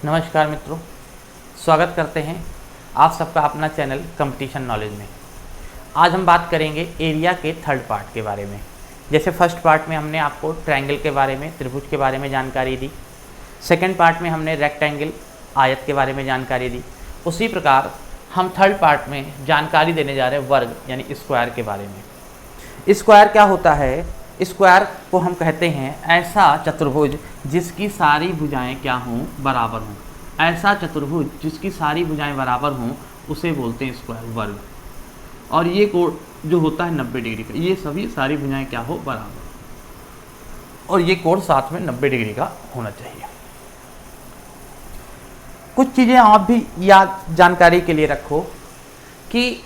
नमस्कार मित्रों, स्वागत करते हैं आप सबका अपना चैनल कंपटीशन नॉलेज में। आज हम बात करेंगे एरिया के थर्ड पार्ट के बारे में। जैसे फर्स्ट पार्ट में हमने आपको ट्रायंगल के बारे में, त्रिभुज के बारे में जानकारी दी। सेकंड पार्ट में हमने रेक्टेंगल, आयत के बारे में जानकारी दी। उसी प्रकार हम थर्ड पार्ट में जानकारी देने जा रहे हैं वर्ग यानी स्क्वायर के बारे में। स्क्वायर क्या होता है? स्क्वायर को हम कहते हैं ऐसा चतुर्भुज जिसकी सारी भुजाएं क्या हों, बराबर हों। ऐसा चतुर्भुज जिसकी सारी भुजाएं बराबर हों उसे बोलते हैं स्क्वायर, वर्ग। और ये कोण जो होता है 90 डिग्री का, ये सभी सारी भुजाएं क्या हो, बराबर। और ये कोण साथ में 90 डिग्री का होना चाहिए। कुछ चीज़ें आप भी याद जानकारी के लिए रखो कि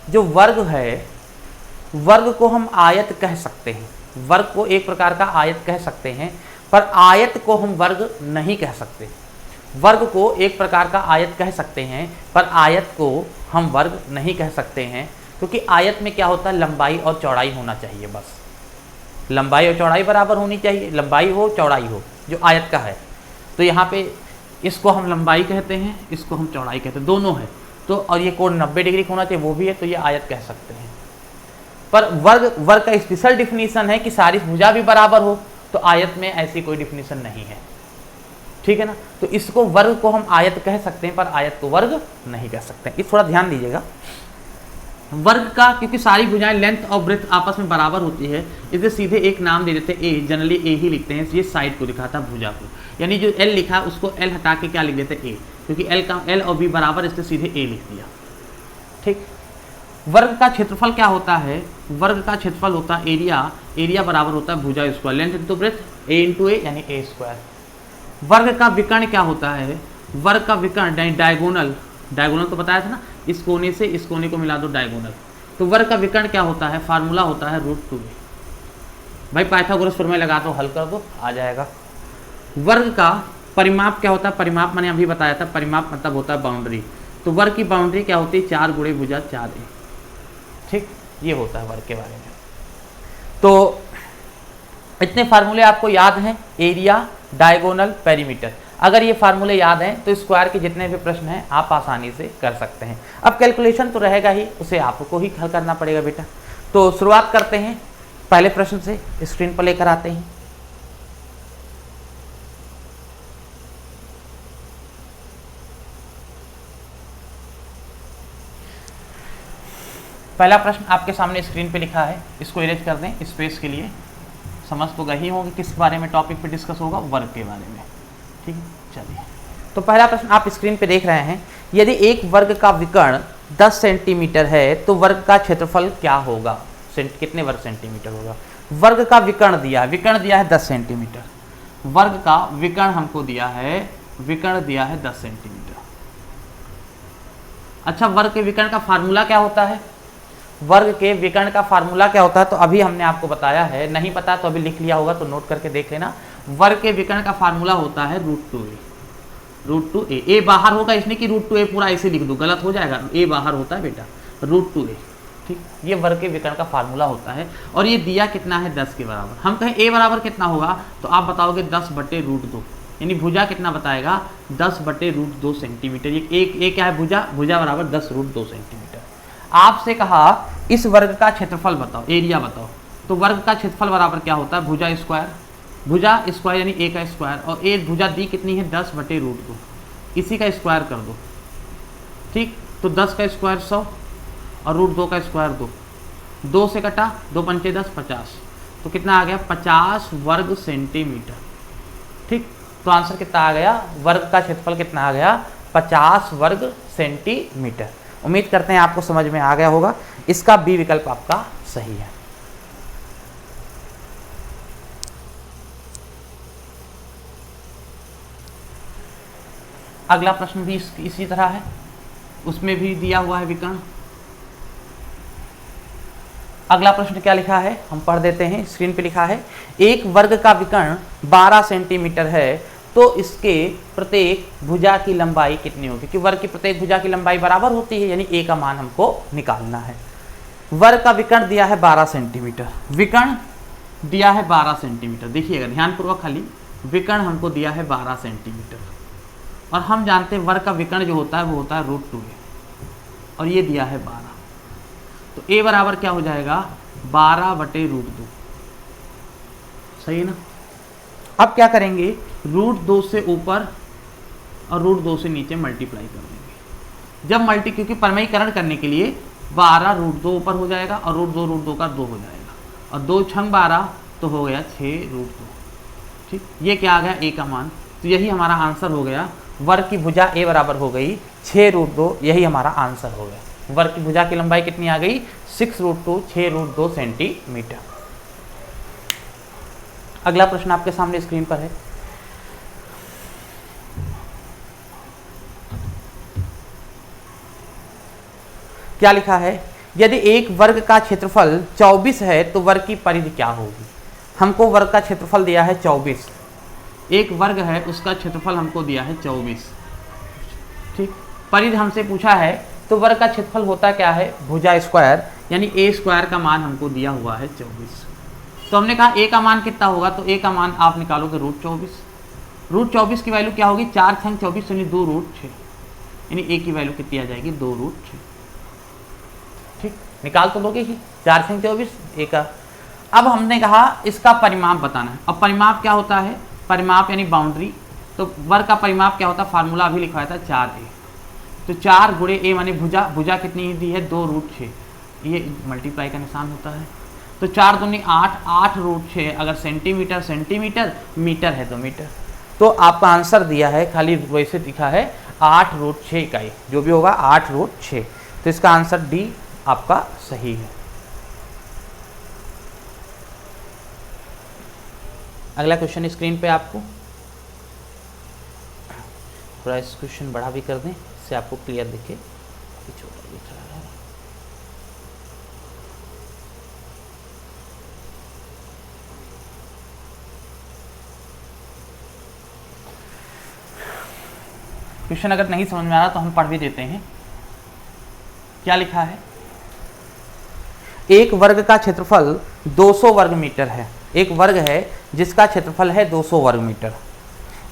जो वर्ग है, वर्ग को हम आयत कह सकते हैं। वर्ग को एक प्रकार का आयत कह सकते हैं, पर आयत को हम वर्ग नहीं कह सकते। वर्ग को एक प्रकार का आयत कह सकते हैं, पर आयत को हम वर्ग नहीं कह सकते हैं, क्योंकि आयत में क्या होता है, लंबाई और चौड़ाई होना चाहिए। बस लंबाई और चौड़ाई बराबर होनी चाहिए, लंबाई हो चौड़ाई हो, जो आयत का है। तो यहाँ पे इसको हम लंबाई कहते हैं, इसको हम चौड़ाई कहते हैं, दोनों है। तो और ये कोण 90 डिग्री होना चाहिए, वो भी है, तो ये आयत कह सकते हैं। पर वर्ग का स्पेशल डिफिनीशन है कि सारी भुजा भी बराबर हो, तो आयत में ऐसी कोई डिफिनीशन नहीं है, ठीक है ना। तो इसको वर्ग को हम आयत कह सकते हैं, पर आयत को वर्ग नहीं कह सकते। इस थोड़ा ध्यान दीजिएगा। वर्ग का, क्योंकि सारी भुजाएं लेंथ और ब्रेथ आपस में बराबर होती है, इसे सीधे एक नाम दे देते हैं ए। जनरली ए ही लिखते हैं, ये साइड को दिखाता है भुजा को, यानी जो एल लिखा है उसको एल हटा के क्या लिख देते हैं, ए। क्योंकि एल और बी बराबर, इसलिए सीधे ए लिख दिया, ठीक। वर्ग का क्षेत्रफल क्या होता है? वर्ग का क्षेत्रफल होता है एरिया। एरिया बराबर होता है भुजा स्क्वायर, लेंथ इंटू ब्रेथ, ए इंटू ए यानी ए स्क्वायर। वर्ग का विकर्ण क्या होता है? वर्ग का विकर्ण डायगोनल, डायगोनल तो बताया था ना, इस कोने से इस कोने को मिला दो, डायगोनल। तो वर्ग का विकर्ण क्या होता है? फार्मूला होता है √2a। भाई पाइथागोरस प्रमेय लगा दो, हल कर दो, आ जाएगा। वर्ग का परिमाप क्या होता है? परिमाप मैंने अभी बताया था, परिमाप मतलब होता है बाउंड्री। तो वर्ग की बाउंड्री क्या होती है? 4 गुणे भुजा 4a, ठीक। ये होता है वर्ग के बारे में। तो इतने फार्मूले आपको याद हैं, एरिया, डायगोनल, पेरीमीटर। अगर ये फार्मूले याद हैं तो स्क्वायर के जितने भी प्रश्न हैं आप आसानी से कर सकते हैं। अब कैलकुलेशन तो रहेगा ही, उसे आपको ही हल करना पड़ेगा बेटा। तो शुरुआत करते हैं पहले प्रश्न से, स्क्रीन पर लेकर आते हैं। पहला प्रश्न आपके सामने स्क्रीन पे लिखा है, इसको इरेज कर दें स्पेस के लिए। समझ तो गई होगी किस बारे में टॉपिक पे डिस्कस होगा, वर्ग के बारे में, ठीक है। चलिए, तो पहला प्रश्न आप स्क्रीन पे देख रहे हैं, यदि एक वर्ग का विकर्ण 10 सेंटीमीटर है तो वर्ग का क्षेत्रफल क्या होगा? कितने वर्ग सेंटीमीटर होगा? वर्ग का विकर्ण दिया है 10 सेंटीमीटर। वर्ग का विकर्ण हमको दिया है, विकर्ण दिया है 10 सेंटीमीटर। अच्छा, वर्ग के विकर्ण का फार्मूला क्या होता है? वर्ग के विकर्ण का फार्मूला क्या होता है? तो अभी हमने आपको बताया है, नहीं पता तो अभी लिख लिया होगा, तो नोट करके देख लेना। वर्ग के विकर्ण का फार्मूला होता है √2a। ए बाहर होगा, इसने कि √2a पूरा ऐसे लिख दो, गलत हो जाएगा। ए बाहर होता है बेटा, √2a, ठीक। ये वर्ग के विकर्ण का फार्मूला होता है। और ये दिया कितना है? 10 के बराबर। हम कहें ए बराबर कितना होगा, तो आप बताओगे 10/√2, यानी भुजा कितना बताएगा? 10/√2 सेंटीमीटर। ये क्या है? भुजा बराबर 10√2 सेंटीमीटर। आपसे कहा इस वर्ग का क्षेत्रफल बताओ, एरिया बताओ। तो वर्ग का क्षेत्रफल बराबर क्या होता है? भुजा स्क्वायर यानी ए का स्क्वायर, और एक भुजा दी कितनी है? 10/√2, इसी का स्क्वायर कर दो, ठीक। तो 10 का स्क्वायर 100 और √2 का स्क्वायर 2, 2 से कटा 2 पंचे 10, 50। तो कितना आ गया? 50 वर्ग सेंटीमीटर, ठीक। तो आंसर कितना आ गया? वर्ग का क्षेत्रफल कितना आ गया? 50 वर्ग सेंटीमीटर। उम्मीद करते हैं आपको समझ में आ गया होगा। इसका बी विकल्प आपका सही है। अगला प्रश्न भी इसी तरह है, उसमें भी दिया हुआ है विकर्ण। अगला प्रश्न क्या लिखा है हम पढ़ देते हैं, स्क्रीन पे लिखा है, एक वर्ग का विकर्ण 12 सेंटीमीटर है तो इसके प्रत्येक भुजा की लंबाई कितनी होगी? क्योंकि वर्ग की प्रत्येक भुजा की लंबाई बराबर होती है, यानी ए का मान हमको निकालना है। वर्ग का विकर्ण दिया है 12 सेंटीमीटर, विकर्ण दिया है 12 सेंटीमीटर। देखिएगा ध्यानपूर्वक, खाली विकर्ण हमको दिया है 12 सेंटीमीटर, और हम जानते हैं वर्ग का विकर्ण जो होता है वो होता है √2a, और ये दिया है 12, तो a बराबर क्या हो जाएगा 12/√2, सही है ना। अब क्या करेंगे, √2 से ऊपर और √2 से नीचे मल्टीप्लाई कर देंगे। जब क्योंकि परमयीकरण करने के लिए 12 √2 ऊपर हो जाएगा और √2 का 2 हो जाएगा, और 2 छंग 12 तो हो गया 6√2, ठीक। ये क्या आ गया a का मान, तो यही हमारा आंसर हो गया। वर्ग की भुजा a बराबर हो गई 6√2, यही हमारा आंसर हो गया। वर्ग की भुजा की लंबाई कितनी आ गई 6√2, 6√2 सेंटीमीटर। अगला प्रश्न आपके सामने स्क्रीन पर है। क्या लिखा है, यदि एक वर्ग का क्षेत्रफल 24 है तो वर्ग की परिधि क्या होगी। हमको वर्ग का क्षेत्रफल दिया है 24, एक वर्ग है उसका क्षेत्रफल हमको दिया है 24, ठीक। परिधि हमसे पूछा है, तो वर्ग का क्षेत्रफल होता क्या है भुजा स्क्वायर, यानी a स्क्वायर का मान हमको दिया हुआ है 24। तो हमने कहा a का मान कितना होगा, तो a का मान आप निकालोगे √24। √24 की वैल्यू क्या होगी 4 छंग 24 यानी 2√6, यानी a की वैल्यू कितनी आ जाएगी 2√6, ठीक। निकाल तो लोगे ही 4 छंग 24 a का। अब हमने कहा इसका परिमाप बताना है। अब परिमाप क्या होता है, परिमाप यानी बाउंड्री, तो वर्ग का परिमाप क्या होता है, फार्मूला अभी लिखवाया था 4a, तो 4 गुणे a माने भुजा, भुजा कितनी दी है 2√6, ये मल्टीप्लाई का निशान होता है, तो 4 दूनी 8, 8√6, अगर सेंटीमीटर सेंटीमीटर, मीटर है तो मीटर, तो आपका आंसर दिया है, खाली वैसे दिखा है 8√6 इकाई, जो भी होगा 8√6, तो इसका आंसर डी आपका सही है। अगला क्वेश्चन स्क्रीन पे आपको, थोड़ा इस क्वेश्चन बड़ा भी कर दें, इससे आपको क्लियर दिखे, छोटा दिख रहा है। क्वेश्चन अगर नहीं समझ में आ रहा तो हम पढ़ भी देते हैं। क्या लिखा है, एक वर्ग का क्षेत्रफल 200 वर्ग मीटर है। एक वर्ग है जिसका क्षेत्रफल है 200 वर्ग मीटर।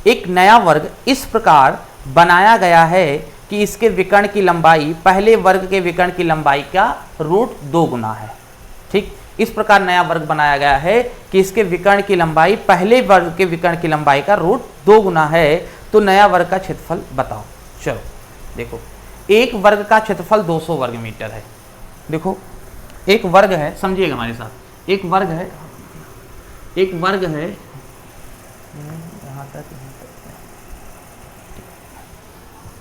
एक नया वर्ग इस प्रकार बनाया गया है कि इसके विकर्ण की लंबाई पहले वर्ग के विकर्ण की लंबाई का √2 गुना है, ठीक। इस प्रकार नया वर्ग बनाया गया है कि इसके विकर्ण की लंबाई पहले वर्ग के विकर्ण की लंबाई का √2 गुना है, तो नया वर्ग का क्षेत्रफल बताओ। चलो देखो, एक वर्ग का क्षेत्रफल 200 वर्ग मीटर है। देखो एक वर्ग है, समझिएगा हमारे साथ, एक वर्ग है, एक वर्ग है, यहाँ तक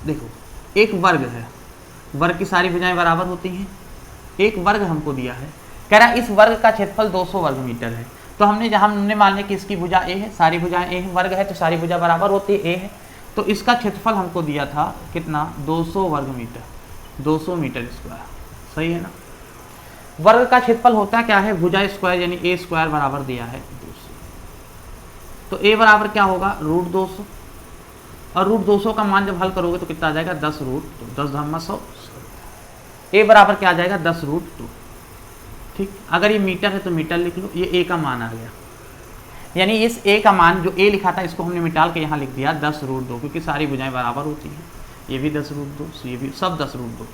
देखो, एक वर्ग है, वर्ग की सारी भुजाएं बराबर होती हैं। एक वर्ग हमको दिया है, कह रहा है इस वर्ग का क्षेत्रफल 200 वर्ग मीटर है, तो हमने मान लिया कि इसकी भुजा a है, सारी भुजाएं a है, वर्ग है तो सारी भुजा बराबर होती है, a है, तो इसका क्षेत्रफल हमको दिया था कितना 200 वर्ग मीटर, 200 मीटर स्क्वायर, सही है ना। वर्ग का क्षेत्रफल होता क्या है भुजा स्क्वायर, यानी a स्क्वायर बराबर दिया है 200, तो a बराबर क्या होगा √200, और √200 का मान जब हल करोगे तो कितना आ जाएगा 10√2, 10 धामा 100, a बराबर क्या आ जाएगा 10√2, ठीक। अगर ये मीटर है तो मीटर लिख लो, ये a का मान आ गया, यानी इस a का मान जो a लिखा था इसको हमने मिटाल के यहाँ लिख दिया 10√2, क्योंकि सारी भुजाएं बराबर होती हैं, ये भी 10√2, ये भी सब 10√2,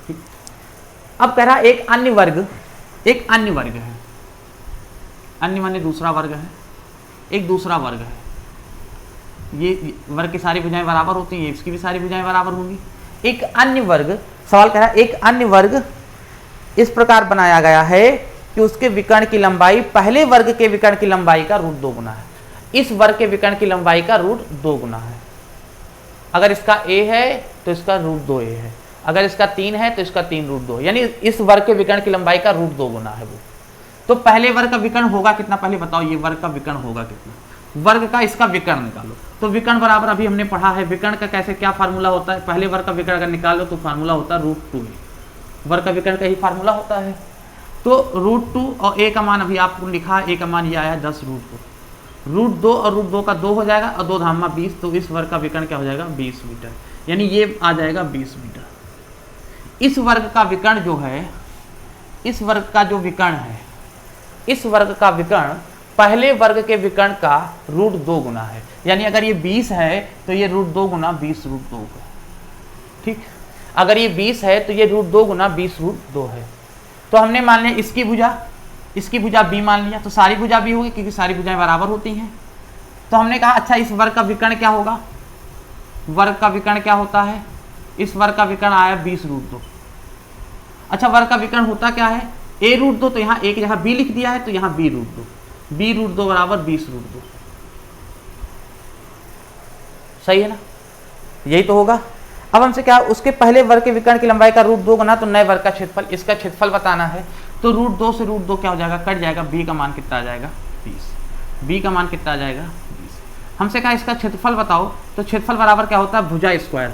ठीक। अब कह रहा एक अन्य वर्ग है, अन्य माने दूसरा वर्ग है, एक दूसरा वर्ग है, ये वर्ग की सारी भुजाएं बराबर होती हैं, इसकी भी सारी भुजाएं बराबर होंगी। एक अन्य वर्ग, सवाल कह रहा है एक अन्य वर्ग इस प्रकार बनाया गया है कि उसके विकर्ण की लंबाई पहले वर्ग के विकर्ण की लंबाई का √2 गुना है। इस वर्ग के विकर्ण की लंबाई का √2 गुना है। अगर इसका a है तो इसका √2a है, अगर इसका 3 है तो इसका 3√2, यानी इस वर्ग के विकर्ण की लंबाई का √2 गुना है वो। तो पहले वर्ग का विकर्ण होगा कितना, पहले बताओ ये वर्ग का विकर्ण होगा कितना, वर्ग का इसका विकर्ण निकालो। तो विकर्ण बराबर अभी हमने पढ़ा है, विकर्ण का कैसे क्या फार्मूला होता है, पहले वर्ग का विकर्ण अगर निकालो तो फार्मूला होता है √2a, वर्ग का विकर्ण का ही फार्मूला होता है। तो √2 और a का मान अभी आपको लिखा है, a का मान ये आया 10√2, √2 और √2 का 2 हो जाएगा और 2 धामा 20, तो इस वर्ग का विकर्ण क्या हो जाएगा 20 मीटर, यानी ये आ जाएगा 20 मीटर। इस वर्ग का विकर्ण जो है, इस वर्ग का जो विकर्ण है, इस वर्ग का विकर्ण पहले वर्ग के विकर्ण का रूट 2 गुना है, यानी अगर ये 20 है तो ये रूट 2 गुना 20 रूट 2 है। ठीक, अगर ये 20 है तो ये रूट 2 गुना 20 रूट 2 है। तो हमने मान लिया इसकी भुजा b मान लिया, तो सारी भुजा b होगी क्योंकि सारी भुजाएं बराबर होती हैं। तो हमने कहा अच्छा इस वर्ग का विकर्ण क्या होगा, वर्ग का विकर्ण क्या होता है, इस वर्ग का विकर्ण आया 20 रूट 2। अच्छा वर्ग का विकर्ण होता क्या है, a रूट 2, तो यहाँ a की जगह b लिख दिया है, तो यहाँ b रूट 2 बराबर 20 रूट 2। सही है ना, यही तो होगा। अब हमसे क्या, उसके पहले वर्ग के विकर्ण की लंबाई का रूट 2 गुना तो नए वर्ग का क्षेत्रफल, इसका क्षेत्रफल बताना है। तो रूट 2 से रूट 2 क्या हो जाएगा, कट जाएगा, b का मान कितना आ जाएगा 20, b का मान कितना आ जाएगा 20। हमसे कहा इसका क्षेत्रफल बताओ, तो क्षेत्रफल बराबर क्या होता है भुजा स्क्वायर,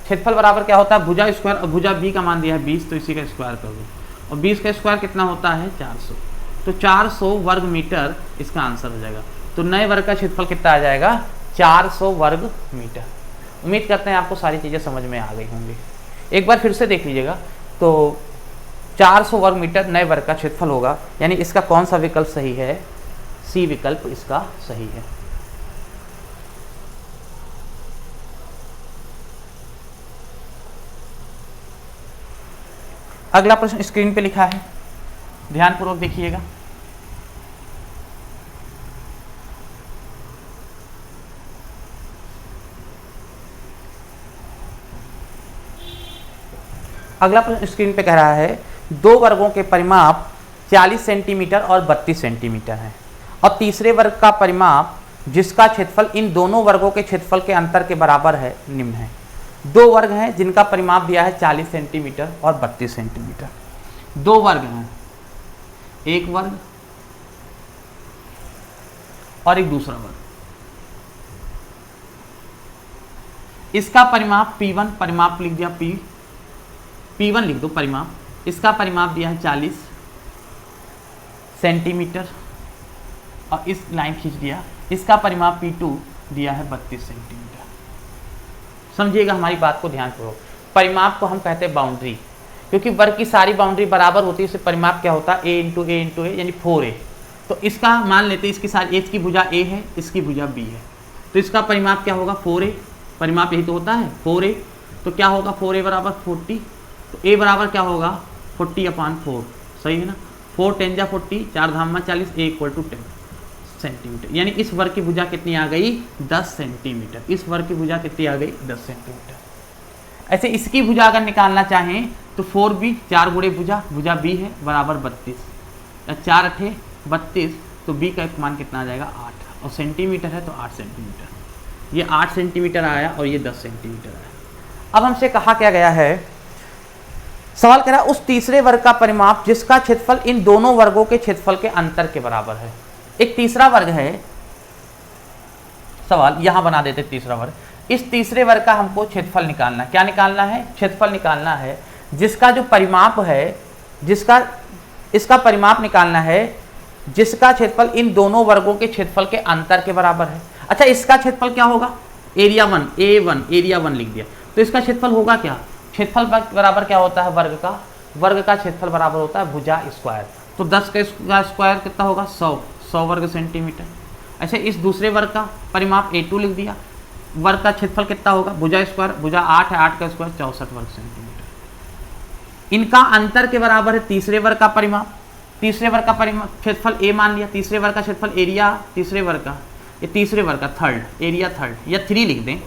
क्षेत्रफल बराबर क्या होता है भुजा स्क्वायर, और भुजा b का मान दिया है 20, तो इसी का स्क्वायर कर दो, और 20 का स्क्वायर कितना होता है 400, तो 400 वर्ग मीटर इसका आंसर हो जाएगा। तो नए वर्ग का क्षेत्रफल कितना आ जाएगा 400 वर्ग मीटर। उम्मीद करते हैं आपको सारी चीज़ें समझ में आ गई होंगी। एक बार फिर से देख लीजिएगा, तो 400 वर्ग मीटर नए वर्ग का क्षेत्रफल होगा, यानी इसका कौन सा विकल्प सही है, सी विकल्प इसका सही है। अगला प्रश्न स्क्रीन पे लिखा है, ध्यानपूर्वक देखिएगा। अगला प्रश्न स्क्रीन पे कह रहा है दो वर्गों के परिमाप 40 सेंटीमीटर और 32 सेंटीमीटर है, और तीसरे वर्ग का परिमाप जिसका क्षेत्रफल इन दोनों वर्गों के क्षेत्रफल के अंतर के बराबर है निम्न है। दो वर्ग हैं जिनका परिमाप दिया है 40 सेंटीमीटर और 32 सेंटीमीटर। दो वर्ग हैं, एक वर्ग और एक दूसरा वर्ग। इसका परिमाप P1, परिमाप लिख दिया P1 लिख दो परिमाप, इसका परिमाप दिया है 40 सेंटीमीटर, और इस लाइन खींच दिया, इसका परिमाप P2 दिया है 32 सेंटीमीटर। समझिएगा हमारी बात को ध्यानपूर्वक। परिमाप को हम कहते हैं बाउंड्री, क्योंकि वर्ग की सारी बाउंड्री बराबर होती है, इससे परिमाप क्या होता है a इंटू ए इंटू ए, यानी 4a। तो इसका मान लेते हैं, इसकी सारी h की भुजा a है, इसकी भुजा b है, तो इसका परिमाप क्या होगा 4a, परिमाप यही तो होता है 4a। तो क्या होगा 4a बराबर 40, तो a बराबर क्या होगा 40/4, सही है ना, 4 10 जा 40, 4 धाम 40, a इक्वल टू 10 सेंटीमीटर। यानी इस वर्ग की भुजा कितनी आ गई 10 सेंटीमीटर, इस वर्ग की भुजा कितनी आ गई 10 सेंटीमीटर। ऐसे इसकी भुजा अगर निकालना चाहें तो 4b, 4 गुणे भुजा b है बराबर 32, 4 8 32, तो b का एक मान कितना आ जाएगा 8, और सेंटीमीटर है तो 8 सेंटीमीटर। ये 8 सेंटीमीटर आया और ये 10 सेंटीमीटर आया। अब हमसे कहा क्या गया है, सवाल कह रहा है उस तीसरे वर्ग का परिमाप जिसका क्षेत्रफल इन दोनों वर्गों के क्षेत्रफल के अंतर के बराबर है। एक तीसरा वर्ग है, सवाल यहां बना देते तीसरा वर्ग। इस तीसरे वर्ग का हमको क्षेत्रफल निकालना, क्या निकालना है क्षेत्रफल निकालना है, जिसका जो परिमाप है, इसका परिमाप निकालना है जिसका क्षेत्रफल इन दोनों वर्गों के क्षेत्रफल के अंतर के बराबर है। अच्छा इसका क्षेत्रफल क्या होगा, एरिया 1, A1 एरिया 1 लिख दिया, तो इसका क्षेत्रफल होगा क्या, क्षेत्रफल बराबर क्या होता है वर्ग का क्षेत्रफल बराबर होता है भुजा स्क्वायर। तो 10 का स्क्वायर कितना होगा 100 वर्ग सेंटीमीटर। ऐसे इस दूसरे वर्ग का परिमाप A2 लिख दिया, वर्ग का क्षेत्रफल कितना होगा भुजा स्क्वायर, भुजा 8 है, 8 का स्क्वायर 64 वर्ग सेंटीमीटर। इनका अंतर के बराबर है तीसरे वर्ग का परिमाप, तीसरे वर्ग का परिमाप क्षेत्रफल A मान लिया, तीसरे वर्ग का क्षेत्रफल एरिया, तीसरे वर्ग का ये तीसरे वर्ग का थर्ड एरिया, थर्ड या 3 लिख दें,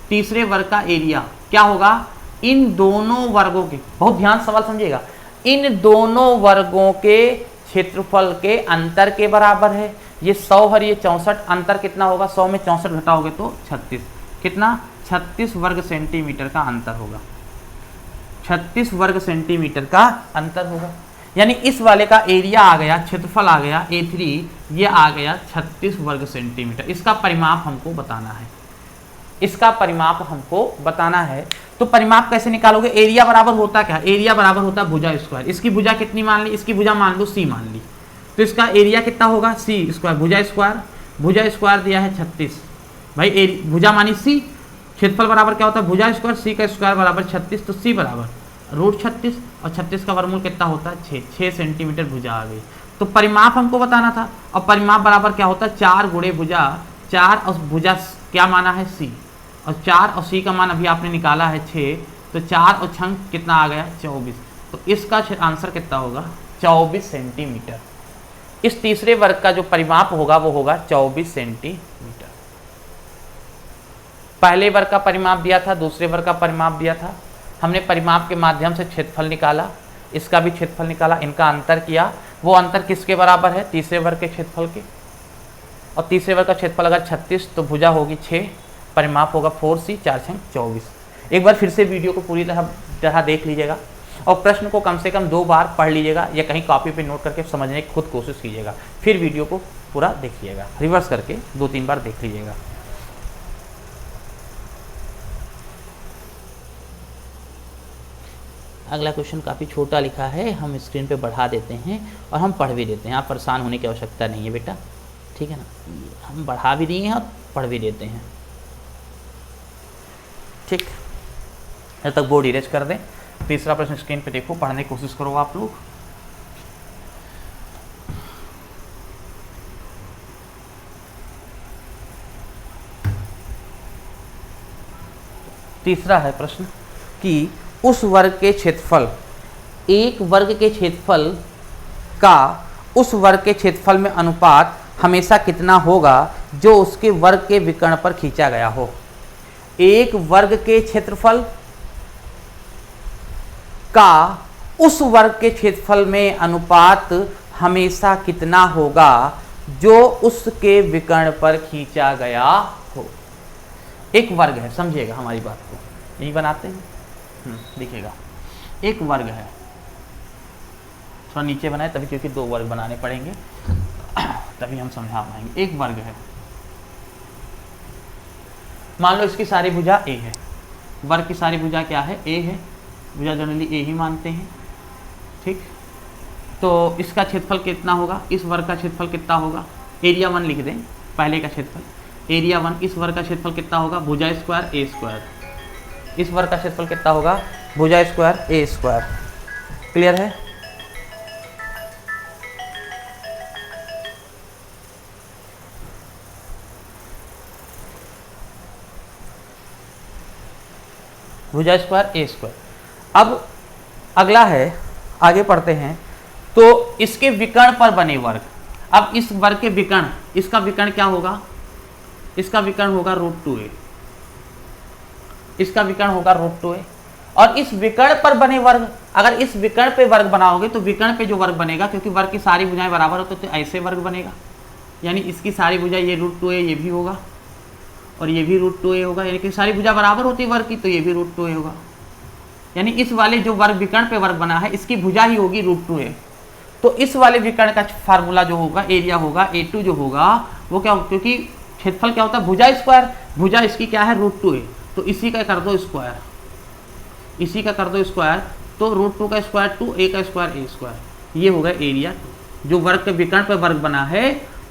तीसरे वर्ग का एरिया क्या होगा, इन दोनों वर्गों के, बहुत ध्यान सवाल समझिएगा, इन दोनों वर्गों के क्षेत्रफल के अंतर के बराबर है। ये 100 और ये 64, अंतर कितना होगा 100 में 64 घटाओगे तो 36, कितना 36 वर्ग सेंटीमीटर का अंतर होगा, 36 वर्ग सेंटीमीटर का अंतर होगा। यानी इस वाले का एरिया आ गया, क्षेत्रफल आ गया A3, ये आ गया 36 वर्ग सेंटीमीटर। इसका परिमाप हमको बताना है, इसका परिमाप हमको बताना है। तो परिमाप कैसे निकालोगे, एरिया बराबर होता क्या, एरिया बराबर होता है भुजा स्क्वायर। इसकी भुजा कितनी मान ली, इसकी भुजा मान लो C मान ली, तो इसका एरिया कितना होगा C स्क्वायर, भुजा स्क्वायर दिया है 36, भाई भुजा मानी C, क्षेत्रफल बराबर क्या होता है भुजा स्क्वायर, C का स्क्वायर बराबर 36, तो C बराबर रूट 36, और 36 का वर्गमूल कितना होता है 6 सेंटीमीटर भुजा आ गई। तो परिमाप हमको बताना था, और परिमाप बराबर क्या होता है 4 गुणे भुजा, 4 और भुजा क्या माना है c, और 4 और c का मान अभी आपने निकाला है 6, तो 4 और 6 कितना आ गया 24। तो इसका आंसर कितना होगा 24 सेंटीमीटर। इस तीसरे वर्ग का जो परिमाप होगा वो होगा 24 सेंटीमीटर। पहले वर्ग का परिमाप दिया था, दूसरे वर्ग का परिमाप दिया था, हमने परिमाप के माध्यम से क्षेत्रफल निकाला, इसका भी क्षेत्रफल निकाला, इनका अंतर किया। वो अंतर किसके बराबर है तीसरे वर्ग के क्षेत्रफल के, और तीसरे वर्ग का क्षेत्रफल अगर 36 तो भुजा होगी 6, परिमाप होगा 4c, 4 6 24। एक बार फिर से वीडियो को पूरी तरह देख लीजिएगा, और प्रश्न को कम से कम 2 बार पढ़ लीजिएगा, या कहीं कॉपी पे नोट करके समझने की खुद कोशिश कीजिएगा, फिर वीडियो को पूरा देखिएगा, रिवर्स करके 2-3 बार देख लीजिएगा। अगला क्वेश्चन काफ़ी छोटा लिखा है, हम स्क्रीन पे बढ़ा देते हैं और हम पढ़ भी देते हैं, आप परेशान होने की आवश्यकता नहीं है बेटा, ठीक है ना, हम बढ़ा भी दिए हैं और पढ़ भी देते हैं, ठीक। जब तक बोर्ड इरेज कर दें। तीसरा प्रश्न स्क्रीन पे देखो, पढ़ने की कोशिश करो आप लोग। तीसरा है प्रश्न कि उस वर्ग के क्षेत्रफल, एक वर्ग के क्षेत्रफल का उस वर्ग के क्षेत्रफल में अनुपात हमेशा कितना होगा जो उसके वर्ग के विकर्ण पर खींचा गया हो। एक वर्ग के क्षेत्रफल का उस वर्ग के क्षेत्रफल में अनुपात हमेशा कितना होगा जो उसके विकर्ण पर खींचा गया हो। एक वर्ग है, समझिएगा हमारी बात को, यही बनाते हैं, देखिएगा एक वर्ग है, थोड़ा नीचे बनाए तभी, क्योंकि 2 वर्ग बनाने पड़ेंगे तभी हम समझा पाएंगे। एक वर्ग है, मान लो इसकी सारी भुजा a है, वर्ग की सारी भुजा क्या है a है, भुजा जनरली a ही मानते हैं, ठीक। तो इसका क्षेत्रफल कितना होगा, इस वर्ग का क्षेत्रफल कितना होगा, एरिया 1 लिख दें, पहले का क्षेत्रफल एरिया 1, इस वर्ग का क्षेत्रफल कितना होगा भुजा स्क्वायर a स्क्वायर, इस वर्ग का क्षेत्रफल कितना होगा भुजा स्क्वायर a स्क्वायर। क्लियर है। भुजा स्क्वायर a स्क्वायर। अब अगला है, आगे पढ़ते हैं, तो इसके विकर्ण पर बने वर्ग। अब इस वर्ग के विकर्ण, इसका विकर्ण क्या होगा, इसका विकर्ण होगा √2a, इसका विकर्ण होगा √2a। और इस विकर्ण पर बने वर्ग, अगर इस विकर्ण पे वर्ग बनाओगे तो विकर्ण पे जो वर्ग बनेगा, क्योंकि वर्ग की सारी भुजाएं बराबर होती तो ऐसे वर्ग बनेगा, यानी इसकी सारी भुजा ये √2a ये भी होगा, और ये भी √2a होगा, यानी कि सारी भुजा बराबर होती है वर्ग की, तो ये भी √2a होगा। यानी इस वाले जो वर्ग विकर्ण पे वर्ग बना है इसकी भुजा ही होगी √2a। तो इस वाले विकर्ण का फार्मूला जो होगा, एरिया होगा a2 जो होगा वो क्या होगा, क्योंकि क्षेत्रफल क्या होता है भुजा स्क्वायर, भुजा इसकी क्या है √2a, तो इसी का कर दो स्क्वायर, इसी का कर दो स्क्वायर, तो √2 का स्क्वायर 2, a का स्क्वायर a स्क्वायर, ये होगा एरिया 2। जो वर्ग के विकर्ण पे वर्ग बना है,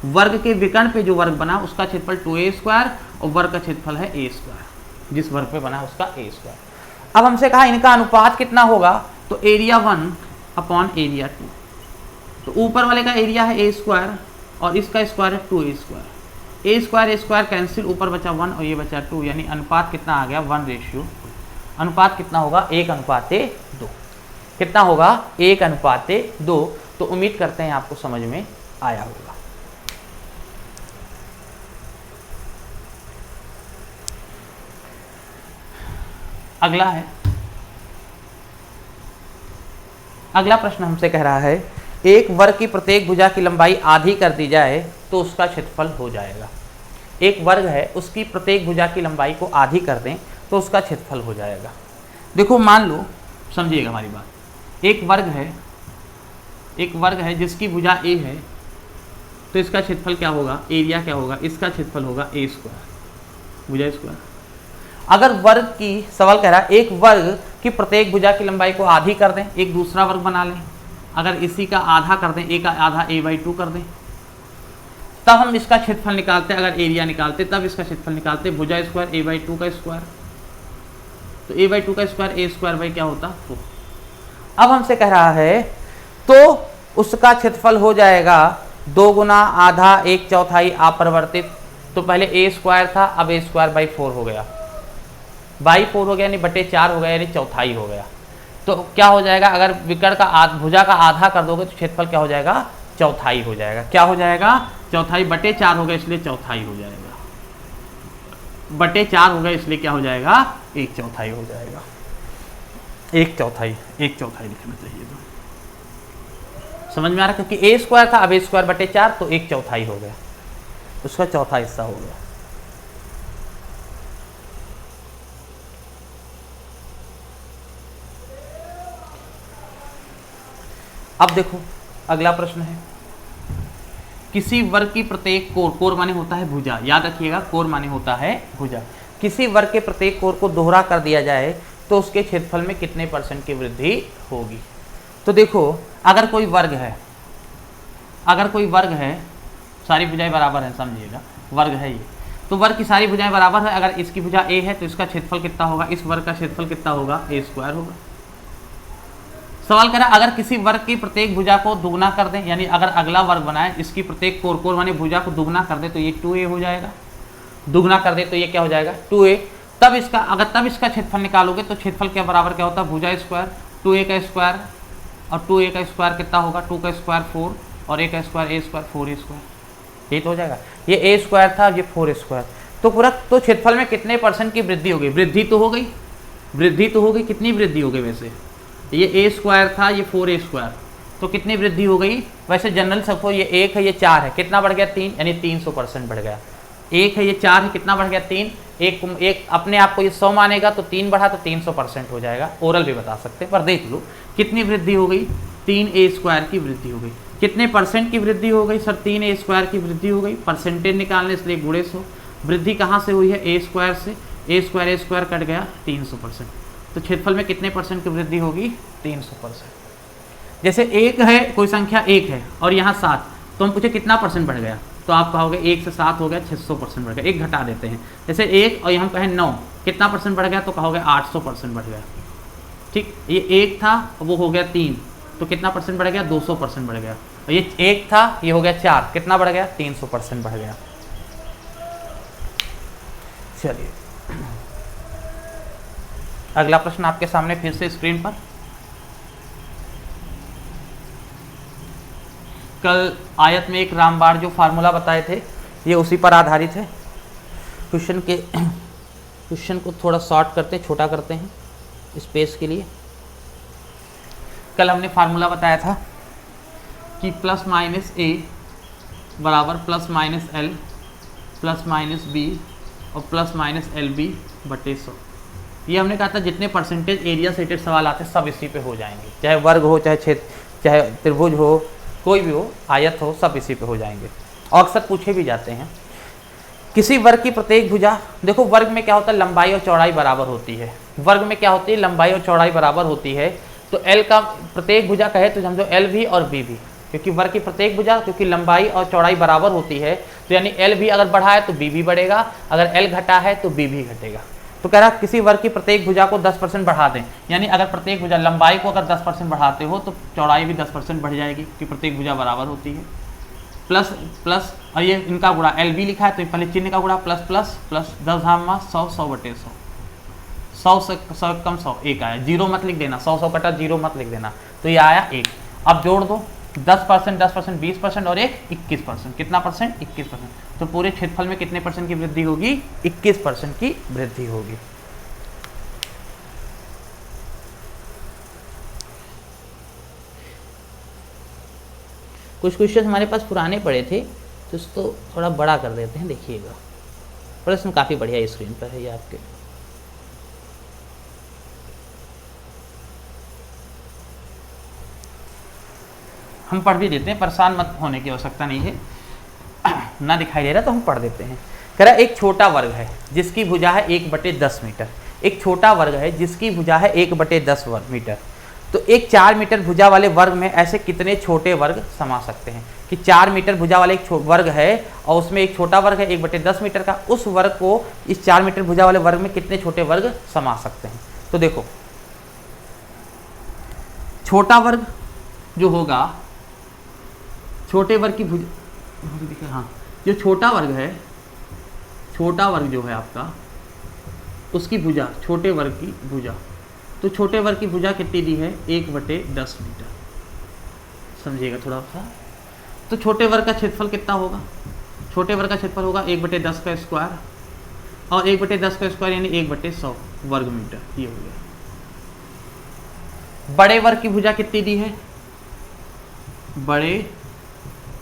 वर्ग के विकर्ण पे जो वर्ग बना उसका क्षेत्रफल 2a स्क्वायर, और वर्ग का क्षेत्रफल है a स्क्वायर, जिस वर्ग पे बना है उसका a स्क्वायर। अब हमसे कहा इनका अनुपात कितना होगा, तो एरिया 1 अपॉन एरिया 2, तो ऊपर वाले का एरिया है a स्क्वायर और इसका स्क्वायर है 2a square, a square cancel, ऊपर बचा 1 और ये बचा 2, यानी अनुपात कितना आ गया 1:2। अनुपात कितना होगा 1:2, कितना होगा 1:2। तो उम्मीद करते हैं आपको समझ में आया होगा। अगला है, अगला प्रश्न हमसे कह रहा है एक वर्ग की प्रत्येक भुजा की लंबाई आधी कर दी जाए तो उसका क्षेत्रफल हो जाएगा। एक वर्ग है, उसकी प्रत्येक भुजा की लंबाई को आधी कर दें तो उसका क्षेत्रफल हो जाएगा। देखो मान लो, समझिएगा हमारी बात, एक वर्ग है, एक वर्ग है जिसकी भुजा a है, तो इसका क्षेत्रफल क्या होगा, एरिया क्या होगा, इसका क्षेत्रफल होगा a स्क्वायर, भुजा स्क्वायर। अगर वर्ग की, सवाल कह रहा है एक वर्ग की प्रत्येक भुजा की लंबाई को आधी कर दें, एक दूसरा वर्ग बना लें, अगर इसी का आधा कर दें, a का आधा a/2 कर दें, तब हम इसका क्षेत्रफल निकालते हैं। अगर एरिया निकालते तब इसका क्षेत्रफल निकालते, भुजा स्क्वायर a/2 का स्क्वायर, तो a/2 का स्क्वायर a स्क्वायर बाई क्या होता 4। अब हमसे कह रहा है तो उसका क्षेत्रफल हो जाएगा 2 गुना आधा 1/4 अपरिवर्तित। तो पहले ए स्क्वायर था, अब ए स्क्वायर बाई 4 हो गया, बाई 4 हो गया यानी बटे 4 हो गया यानी चौथाई हो गया। तो क्या हो जाएगा, अगर विकर्ण का भुजा का आधा कर दोगे तो क्षेत्रफल क्या हो जाएगा, चौथाई हो जाएगा। क्या हो जाएगा, चौथाई, बटे 4 हो गया इसलिए चौथाई हो जाएगा, बटे 4 हो गया इसलिए क्या हो जाएगा, 1/4 हो जाएगा। 1/4 लिखना चाहिए था। समझ में आ रहा, क्योंकि ए स्क्वायर था, अब ए स्क्वायर बटे 4 तो 1/4 हो गया, उसका चौथा हिस्सा हो गया। अब देखो अगला प्रश्न है, किसी वर्ग की प्रत्येक कोर, कोर माने होता है भुजा, याद रखिएगा कोर माने होता है भुजा, किसी वर्ग के प्रत्येक कोर को दोहरा कर दिया जाए तो उसके क्षेत्रफल में कितने % की वृद्धि होगी। तो देखो अगर कोई वर्ग है, अगर कोई वर्ग है, सारी भुजाएं बराबर हैं, समझिएगा वर्ग है ये, तो वर्ग की सारी भुजाएं बराबर है। अगर इसकी भुजा ए है तो इसका क्षेत्रफल कितना होगा, इस वर्ग का क्षेत्रफल कितना होगा, ए स्क्वायर होगा। सवाल कह रहा है अगर किसी वर्ग की प्रत्येक भुजा को दुगना कर दें, यानी अगर अगला वर्ग बनाए इसकी प्रत्येक कोर, कोर माने भुजा को दुगना कर दे तो ये 2a हो जाएगा, दुगना कर दे तो ये क्या हो जाएगा 2a। तब इसका अगर इसका क्षेत्रफल निकालोगे तो क्षेत्रफल के बराबर क्या होता है, भुजा स्क्वायर, 2a का स्क्वायर और 2a का स्क्वायर कितना होगा, 2 का स्क्वायर 4 और a का square a square 4a square, ये तो हो जाएगा। ये a स्क्वायर था, ये 4a स्क्वायर, तो पूरा तो क्षेत्रफल में कितने % की वृद्धि हो गई, वृद्धि तो हो गई, वृद्धि तो हो गई, कितनी वृद्धि हो गई, वैसे ये a स्क्वायर था, ये 4a स्क्वायर, तो कितनी वृद्धि हो गई, वैसे जनरल सबको ये 1 है, ये 4 है, कितना बढ़ गया 3, यानी 300% बढ़ गया। 1 है, ये 4 है, कितना बढ़ गया 3, एक अपने आप को ये 100 मानेगा तो 3 बढ़ा तो 300% हो जाएगा। ओरल भी बता सकते हैं, पर देख लो कितनी वृद्धि हो गई, 3a स्क्वायर की वृद्धि हो गई। कितने % की वृद्धि हो गई सर, 3a स्क्वायर की वृद्धि हो गई, परसेंटेज निकालने इसलिए गुणे 100। वृद्धि कहाँ से हुई है, a स्क्वायर से, a स्क्वायर कट गया 300%, तो क्षेत्रफल में कितने % की वृद्धि होगी, 300%। जैसे 1 है, कोई संख्या 1 है और यहाँ 7, तो हम पूछे कितना % बढ़ गया, तो आप कहोगे 1 से 7 हो गया 600% बढ़ गया, 1 घटा देते हैं। जैसे 1 और हम कहें 9, कितना % बढ़ गया, तो कहोगे 800% बढ़ गया। ठीक, ये 1 था वो हो गया 3, तो कितना % बढ़ गया, 200% बढ़ गया। और ये 1 था, ये हो गया 4, कितना बढ़ गया, 300% बढ़ गया। चलिए अगला प्रश्न आपके सामने फिर से स्क्रीन पर। कल आयत में एक रामबाण जो फार्मूला बताए थे ये उसी पर आधारित है। क्वेश्चन को थोड़ा शॉर्ट करते हैं, छोटा करते हैं स्पेस के लिए। कल हमने फार्मूला बताया था कि +-a बराबर +-l +-b और +-lb बटे 100। ये हमने कहा था जितने % एरिया से रिलेटेड सवाल आते हैं सब इसी पे हो जाएंगे, चाहे वर्ग हो, चाहे क्षेत्र, चाहे त्रिभुज हो, कोई भी हो, आयत हो, सब इसी पे हो जाएंगे और अक्सर पूछे भी जाते हैं। किसी वर्ग की प्रत्येक भुजा, देखो वर्ग में क्या होता है, लंबाई और चौड़ाई बराबर होती है। वर्ग में क्या होती है, लंबाई और चौड़ाई बराबर होती है। तो L का प्रत्येक भुजा कहे तो समझो L भी और B भी, क्योंकि वर्ग की प्रत्येक भुजा, क्योंकि लंबाई और चौड़ाई बराबर होती है तो यानी L भी अगर बढ़ा है तो B भी बढ़ेगा, अगर L घटा है तो B भी घटेगा। तो कह रहा किसी वर्ग की प्रत्येक भुजा को 10% बढ़ा दें, यानी अगर प्रत्येक भुजा लंबाई को अगर 10% बढ़ाते हो तो चौड़ाई भी 10% बढ़ जाएगी, क्योंकि प्रत्येक भुजा बराबर होती है। प्लस और ये इनका गुणा LB लिखा है तो पहले चिन्ह का गुणा प्लस 10 धामा 100 100 बटे 100, 100 से 100 कम 100 1 आया, 0 मत लिख देना, 100 कटा 0 मत लिख देना, तो ये आया 1। अब जोड़ दो 10%, 20% और 21%, कितना %, 21%। तो पूरे क्षेत्रफल में कितने % की वृद्धि होगी, 21% की वृद्धि होगी। कुछ क्वेश्चन हमारे पास पुराने पड़े थे तो इसको थोड़ा बड़ा कर देते हैं, देखिएगा प्रश्न काफ़ी बढ़िया स्क्रीन पर है ये आपके। हम पढ़ भी देते हैं, परेशान मत होने की आवश्यकता नहीं है, ना दिखाई दे रहा तो हम पढ़ देते हैं। कह रहा एक छोटा वर्ग है जिसकी भुजा है 1/10 मीटर। एक छोटा वर्ग है जिसकी भुजा है 1/10 मीटर। तो एक 4 मीटर भुजा वाले वर्ग में ऐसे कितने छोटे वर्ग समा सकते हैं, कि 4 मीटर भुजा वाले एक वर्ग है और उसमें एक छोटा वर्ग है 1/10 मीटर का, उस वर्ग को इस 4 मीटर भुजा वाले वर्ग में कितने छोटे वर्ग समा सकते हैं। तो देखो छोटा वर्ग जो होगा छोटे वर्ग की भुजा, हाँ जो छोटा वर्ग है, छोटा वर्ग जो है आपका, उसकी भुजा, छोटे वर्ग की भुजा, तो छोटे वर्ग की भुजा कितनी दी है, 1/10 मीटर। समझिएगा थोड़ा सा। तो छोटे वर्ग का क्षेत्रफल कितना होगा, छोटे वर्ग का क्षेत्रफल होगा 1/10 का स्क्वायर, और 1/10 का स्क्वायर यानी 1/100 वर्ग मीटर, ये हो गया। बड़े वर्ग की भुजा कितनी दी है, बड़े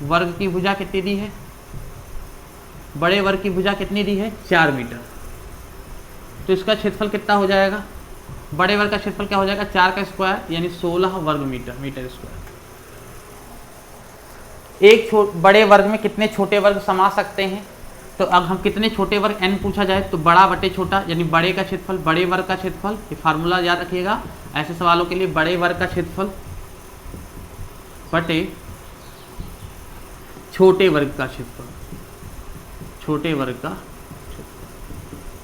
वर्ग की भुजा कितनी दी है, बड़े वर्ग की भुजा कितनी दी है, 4 मीटर। तो इसका क्षेत्रफल कितना हो जाएगा, बड़े वर्ग का क्षेत्रफल क्या हो जाएगा, 4 का स्क्वायर यानी 16 वर्ग मीटर, मीटर स्क्वायर। एक बड़े वर्ग में कितने छोटे वर्ग समा सकते हैं, तो अब हम कितने छोटे वर्ग n पूछा जाए तो बड़ा बटे छोटा, यानी बड़े का क्षेत्रफल, बड़े वर्ग का क्षेत्रफल, ये फार्मूला याद रखिएगा ऐसे सवालों के लिए, बड़े वर्ग का क्षेत्रफल बटे छोटे वर्ग का क्षेत्रफल, छोटे वर्ग का,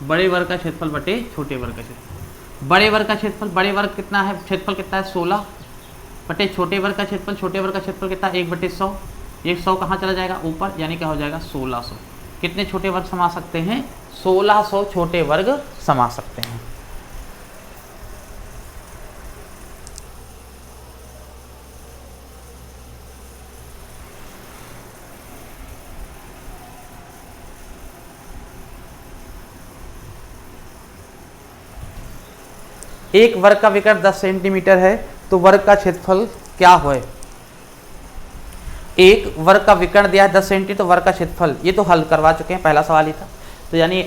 बड़े वर्ग का क्षेत्रफल बटे छोटे वर्ग का क्षेत्रफल। बड़े वर्ग का क्षेत्रफल, बड़े वर्ग कितना है, क्षेत्रफल कितना है 16, बटे छोटे वर्ग का क्षेत्रफल, छोटे वर्ग का क्षेत्रफल कितना है 1/100, ये 100 कहाँ चला जाएगा ऊपर, यानी क्या हो जाएगा 1600। कितने छोटे वर्ग समा सकते हैं, 1600 छोटे वर्ग समा सकते हैं। एक वर्ग का विकर्ण 10 सेंटीमीटर है, तो वर्ग का क्षेत्रफल क्या होए, एक वर्ग का विकर्ण दिया है 10 सेंटीमीटर, तो वर्ग का क्षेत्रफल, ये तो हल करवा चुके हैं, पहला सवाल ही था। तो यानी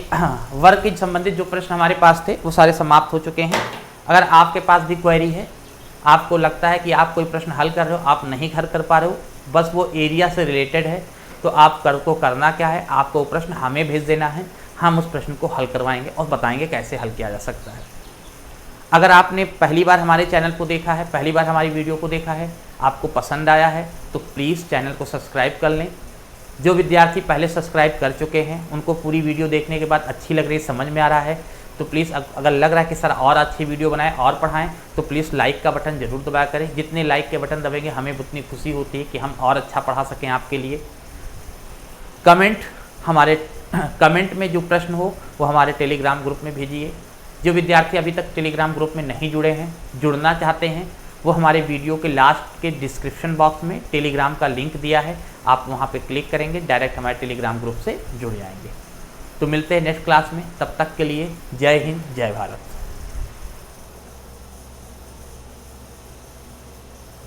वर्ग के संबंधित जो प्रश्न हमारे पास थे वो सारे समाप्त हो चुके हैं। अगर आपके पास भी क्वेरी है, आपको लगता है कि आप कोई प्रश्न हल कर रहे हो, आप नहीं हल कर पा रहे हो, बस वो एरिया से रिलेटेड है, तो आप को करना क्या है, आपको प्रश्न हमें भेज देना है, हम उस प्रश्न को हल करवाएंगे और बताएंगे कैसे हल किया जा सकता है। अगर आपने पहली बार हमारे चैनल को देखा है, पहली बार हमारी वीडियो को देखा है, आपको पसंद आया है, तो प्लीज़ चैनल को सब्सक्राइब कर लें। जो विद्यार्थी पहले सब्सक्राइब कर चुके हैं, उनको पूरी वीडियो देखने के बाद अच्छी लग रही है, समझ में आ रहा है, तो प्लीज़ अगर लग रहा है कि सर और अच्छी वीडियो बनाएं और पढ़ाएं, तो प्लीज़ लाइक का बटन ज़रूर दबाया करें। जितने लाइक के बटन दबेंगे हमें उतनी खुशी होती है कि हम और अच्छा पढ़ा सकें आपके लिए। कमेंट में जो प्रश्न हो वो हमारे टेलीग्राम ग्रुप में भेजिए। जो विद्यार्थी अभी तक टेलीग्राम ग्रुप में नहीं जुड़े हैं, जुड़ना चाहते हैं, वो हमारे वीडियो के लास्ट के डिस्क्रिप्शन बॉक्स में टेलीग्राम का लिंक दिया है, आप वहाँ पे क्लिक करेंगे, डायरेक्ट हमारे टेलीग्राम ग्रुप से जुड़ जाएंगे। तो मिलते हैं नेक्स्ट क्लास में, तब तक के लिए जय हिंद, जय भारत।